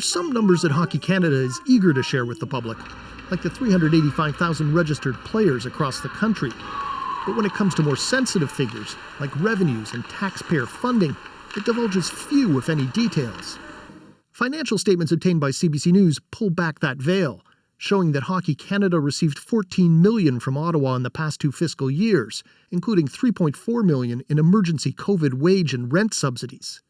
are some numbers that Hockey Canada is eager to share with the public, like the 385,000 registered players across the country. But when it comes to more sensitive figures, like revenues and taxpayer funding, it divulges few, if any, details. Financial statements obtained by CBC News pull back that veil, showing that Hockey Canada received $14 million from Ottawa in the past 2 fiscal years, including $3.4 million in emergency COVID wage and rent subsidies,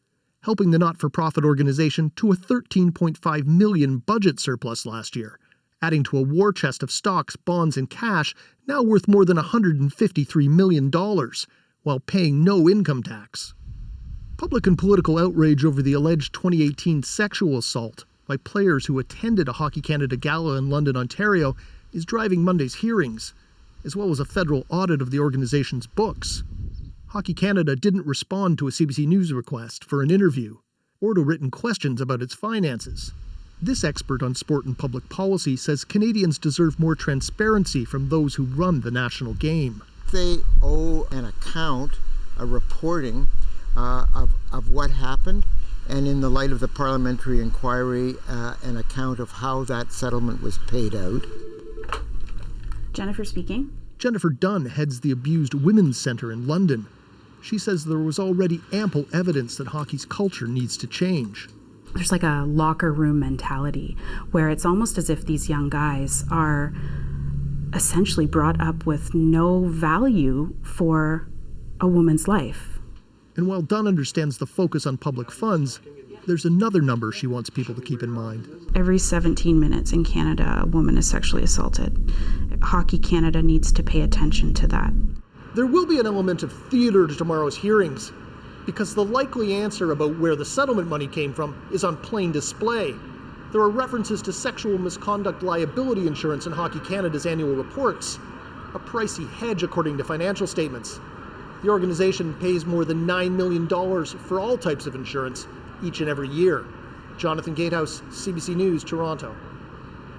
helping the not-for-profit organization to a $13.5 million budget surplus last year, adding to a war chest of stocks, bonds, and cash now worth more than $153 million, while paying no income tax. Public and political outrage over the alleged 2018 sexual assault by players who attended a Hockey Canada gala in London, Ontario, is driving Monday's hearings, as well as a federal audit of the organization's books. Hockey Canada didn't respond to a CBC News request for an interview or to written questions about its finances. This expert on sport and public policy says Canadians deserve more transparency from those who run the national game. They owe an account, a reporting of what happened, and in the light of the parliamentary inquiry, an account of how that settlement was paid out. Jennifer speaking. Jennifer Dunn heads the Abused Women's Centre in London. She says there was already ample evidence that hockey's culture needs to change. There's like a locker room mentality where it's almost as if these young guys are essentially brought up with no value for a woman's life. And while Dunn understands the focus on public funds, there's another number she wants people to keep in mind. Every 17 minutes in Canada, a woman is sexually assaulted. Hockey Canada needs to pay attention to that. There will be an element of theater to tomorrow's hearings, because the likely answer about where the settlement money came from is on plain display. There are references to sexual misconduct liability insurance in Hockey Canada's annual reports, a pricey hedge according to financial statements. The organization pays more than $9 million for all types of insurance each and every year. Jonathan Gatehouse, CBC News, Toronto.